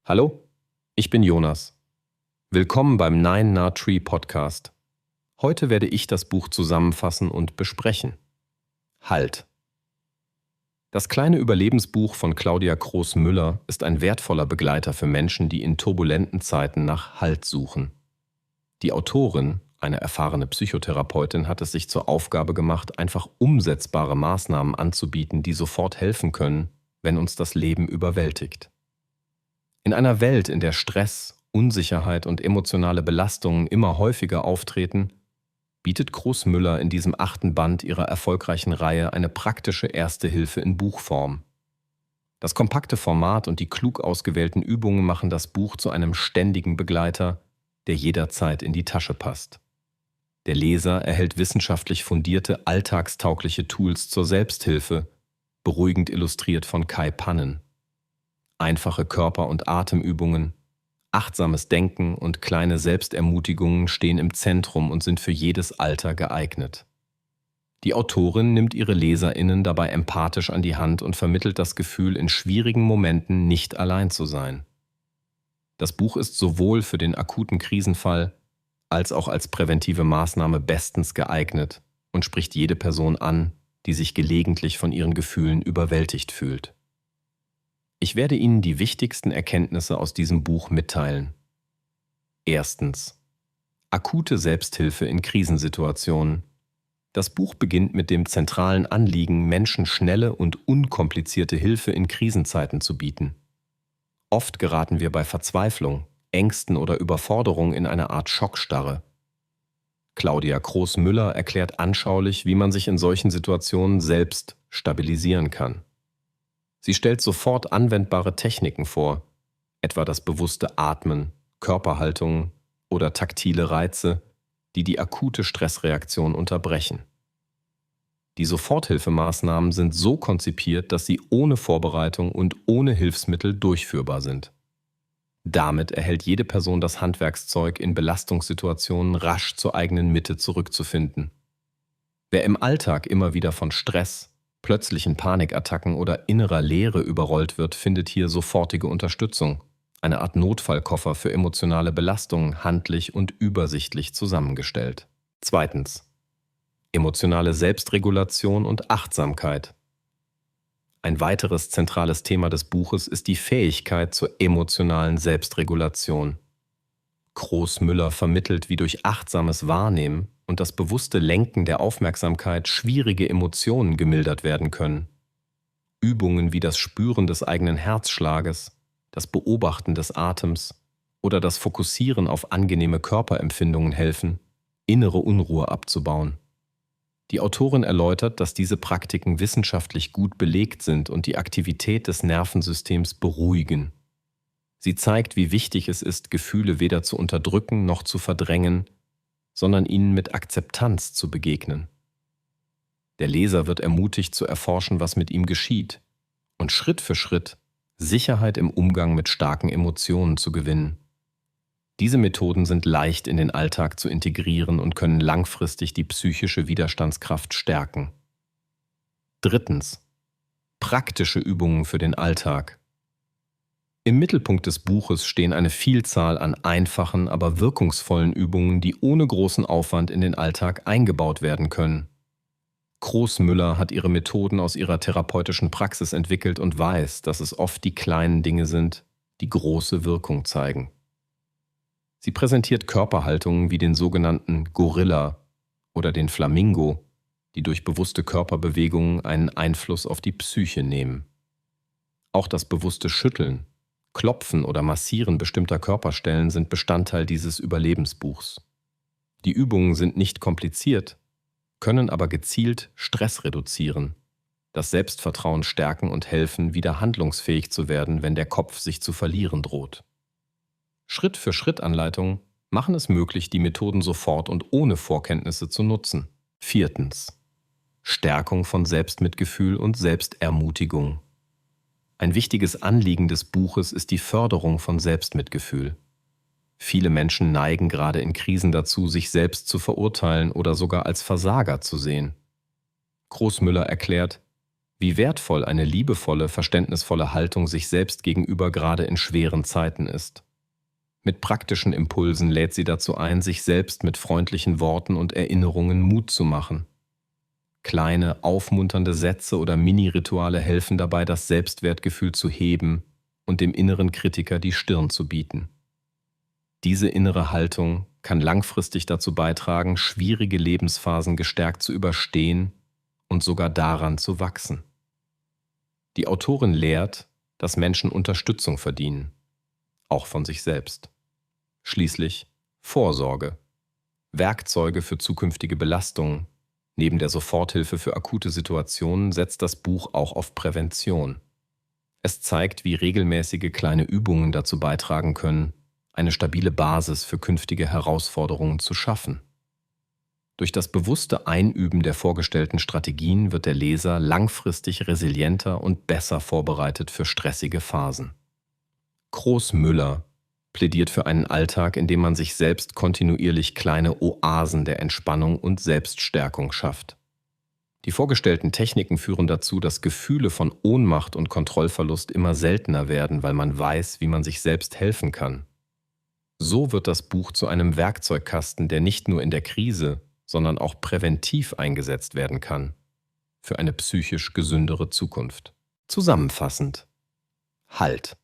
Hallo, ich bin Jonas. Willkommen beim Nine Na Tree Podcast. Heute werde ich das Buch zusammenfassen und besprechen. Halt. Das kleine Überlebensbuch von Claudia Groß-Müller ist ein wertvoller Begleiter für Menschen, die in turbulenten Zeiten nach Halt suchen. Die Autorin, eine erfahrene Psychotherapeutin, hat es sich zur Aufgabe gemacht, einfach umsetzbare Maßnahmen anzubieten, die sofort helfen können, wenn uns das Leben überwältigt. In einer Welt, in der Stress, Unsicherheit und emotionale Belastungen immer häufiger auftreten, bietet Groß-Müller in diesem 8. Band ihrer erfolgreichen Reihe eine praktische Erste Hilfe in Buchform. Das kompakte Format und die klug ausgewählten Übungen machen das Buch zu einem ständigen Begleiter, der jederzeit in die Tasche passt. Der Leser erhält wissenschaftlich fundierte, alltagstaugliche Tools zur Selbsthilfe, beruhigend illustriert von Kai Pannen. Einfache Körper- und Atemübungen, achtsames Denken und kleine Selbstermutigungen stehen im Zentrum und sind für jedes Alter geeignet. Die Autorin nimmt ihre LeserInnen dabei empathisch an die Hand und vermittelt das Gefühl, in schwierigen Momenten nicht allein zu sein. Das Buch ist sowohl für den akuten Krisenfall als auch als präventive Maßnahme bestens geeignet und spricht jede Person an, die sich gelegentlich von ihren Gefühlen überwältigt fühlt. Ich werde Ihnen die wichtigsten Erkenntnisse aus diesem Buch mitteilen. Erstens. Akute Selbsthilfe in Krisensituationen. Das Buch beginnt mit dem zentralen Anliegen, Menschen schnelle und unkomplizierte Hilfe in Krisenzeiten zu bieten. Oft geraten wir bei Verzweiflung, Ängsten oder Überforderung in eine Art Schockstarre. Claudia Groß-Müller erklärt anschaulich, wie man sich in solchen Situationen selbst stabilisieren kann. Sie stellt sofort anwendbare Techniken vor, etwa das bewusste Atmen, Körperhaltungen oder taktile Reize, die die akute Stressreaktion unterbrechen. Die Soforthilfemaßnahmen sind so konzipiert, dass sie ohne Vorbereitung und ohne Hilfsmittel durchführbar sind. Damit erhält jede Person das Handwerkszeug, in Belastungssituationen rasch zur eigenen Mitte zurückzufinden. Wer im Alltag immer wieder von Stress, plötzlichen Panikattacken oder innerer Leere überrollt wird, findet hier sofortige Unterstützung, eine Art Notfallkoffer für emotionale Belastungen, handlich und übersichtlich zusammengestellt. Zweitens. Emotionale Selbstregulation und Achtsamkeit. Ein weiteres zentrales Thema des Buches ist die Fähigkeit zur emotionalen Selbstregulation. Groß-Müller vermittelt, wie durch achtsames Wahrnehmen und das bewusste Lenken der Aufmerksamkeit schwierige Emotionen gemildert werden können. Übungen wie das Spüren des eigenen Herzschlages, das Beobachten des Atems oder das Fokussieren auf angenehme Körperempfindungen helfen, innere Unruhe abzubauen. Die Autorin erläutert, dass diese Praktiken wissenschaftlich gut belegt sind und die Aktivität des Nervensystems beruhigen. Sie zeigt, wie wichtig es ist, Gefühle weder zu unterdrücken noch zu verdrängen, sondern ihnen mit Akzeptanz zu begegnen. Der Leser wird ermutigt zu erforschen, was mit ihm geschieht und Schritt für Schritt Sicherheit im Umgang mit starken Emotionen zu gewinnen. Diese Methoden sind leicht in den Alltag zu integrieren und können langfristig die psychische Widerstandskraft stärken. Drittens. Praktische Übungen für den Alltag. Im Mittelpunkt des Buches stehen eine Vielzahl an einfachen, aber wirkungsvollen Übungen, die ohne großen Aufwand in den Alltag eingebaut werden können. Groß-Müller hat ihre Methoden aus ihrer therapeutischen Praxis entwickelt und weiß, dass es oft die kleinen Dinge sind, die große Wirkung zeigen. Sie präsentiert Körperhaltungen wie den sogenannten Gorilla oder den Flamingo, die durch bewusste Körperbewegungen einen Einfluss auf die Psyche nehmen. Auch das bewusste Schütteln, Klopfen oder Massieren bestimmter Körperstellen sind Bestandteil dieses Überlebensbuchs. Die Übungen sind nicht kompliziert, können aber gezielt Stress reduzieren, das Selbstvertrauen stärken und helfen, wieder handlungsfähig zu werden, wenn der Kopf sich zu verlieren droht. Schritt-für-Schritt-Anleitungen machen es möglich, die Methoden sofort und ohne Vorkenntnisse zu nutzen. Viertens. Stärkung von Selbstmitgefühl und Selbstermutigung. Ein wichtiges Anliegen des Buches ist die Förderung von Selbstmitgefühl. Viele Menschen neigen gerade in Krisen dazu, sich selbst zu verurteilen oder sogar als Versager zu sehen. Groß-Müller erklärt, wie wertvoll eine liebevolle, verständnisvolle Haltung sich selbst gegenüber gerade in schweren Zeiten ist. Mit praktischen Impulsen lädt sie dazu ein, sich selbst mit freundlichen Worten und Erinnerungen Mut zu machen. Kleine, aufmunternde Sätze oder Mini-Rituale helfen dabei, das Selbstwertgefühl zu heben und dem inneren Kritiker die Stirn zu bieten. Diese innere Haltung kann langfristig dazu beitragen, schwierige Lebensphasen gestärkt zu überstehen und sogar daran zu wachsen. Die Autorin lehrt, dass Menschen Unterstützung verdienen, auch von sich selbst. Schließlich Vorsorge, Werkzeuge für zukünftige Belastungen. Neben der Soforthilfe für akute Situationen setzt das Buch auch auf Prävention. Es zeigt, wie regelmäßige kleine Übungen dazu beitragen können, eine stabile Basis für künftige Herausforderungen zu schaffen. Durch das bewusste Einüben der vorgestellten Strategien wird der Leser langfristig resilienter und besser vorbereitet für stressige Phasen. Groß-Müller plädiert für einen Alltag, in dem man sich selbst kontinuierlich kleine Oasen der Entspannung und Selbststärkung schafft. Die vorgestellten Techniken führen dazu, dass Gefühle von Ohnmacht und Kontrollverlust immer seltener werden, weil man weiß, wie man sich selbst helfen kann. So wird das Buch zu einem Werkzeugkasten, der nicht nur in der Krise, sondern auch präventiv eingesetzt werden kann, für eine psychisch gesündere Zukunft. Zusammenfassend: Halt!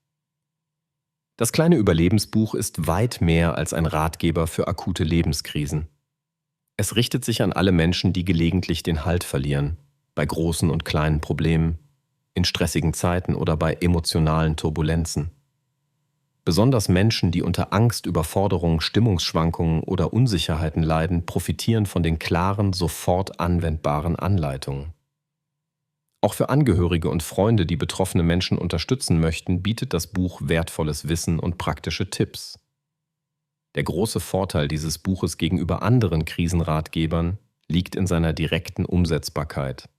Das kleine Überlebensbuch ist weit mehr als ein Ratgeber für akute Lebenskrisen. Es richtet sich an alle Menschen, die gelegentlich den Halt verlieren, bei großen und kleinen Problemen, in stressigen Zeiten oder bei emotionalen Turbulenzen. Besonders Menschen, die unter Angst, Überforderung, Stimmungsschwankungen oder Unsicherheiten leiden, profitieren von den klaren, sofort anwendbaren Anleitungen. Auch für Angehörige und Freunde, die betroffene Menschen unterstützen möchten, bietet das Buch wertvolles Wissen und praktische Tipps. Der große Vorteil dieses Buches gegenüber anderen Krisenratgebern liegt in seiner direkten Umsetzbarkeit,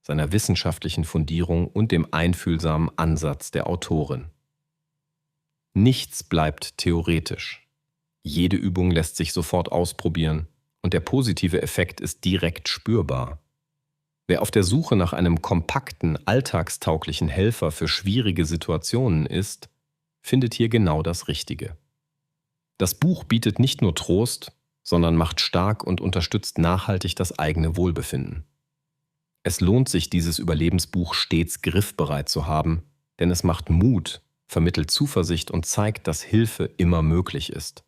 seiner wissenschaftlichen Fundierung und dem einfühlsamen Ansatz der Autorin. Nichts bleibt theoretisch. Jede Übung lässt sich sofort ausprobieren und der positive Effekt ist direkt spürbar. Wer auf der Suche nach einem kompakten, alltagstauglichen Helfer für schwierige Situationen ist, findet hier genau das Richtige. Das Buch bietet nicht nur Trost, sondern macht stark und unterstützt nachhaltig das eigene Wohlbefinden. Es lohnt sich, dieses Überlebensbuch stets griffbereit zu haben, denn es macht Mut, vermittelt Zuversicht und zeigt, dass Hilfe immer möglich ist.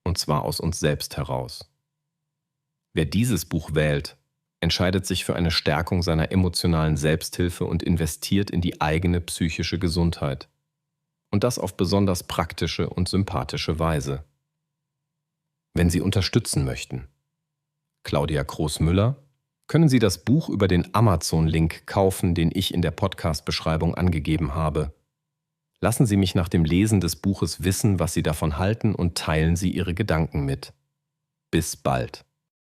Und zwar aus uns selbst heraus. Wer dieses Buch wählt, entscheidet sich für eine Stärkung seiner emotionalen Selbsthilfe und investiert in die eigene psychische Gesundheit. Und das auf besonders praktische und sympathische Weise. Wenn Sie unterstützen möchten, Claudia Groß-Müller, können Sie das Buch über den Amazon-Link kaufen, den ich in der Podcast-Beschreibung angegeben habe. Lassen Sie mich nach dem Lesen des Buches wissen, was Sie davon halten und teilen Sie Ihre Gedanken mit. Bis bald.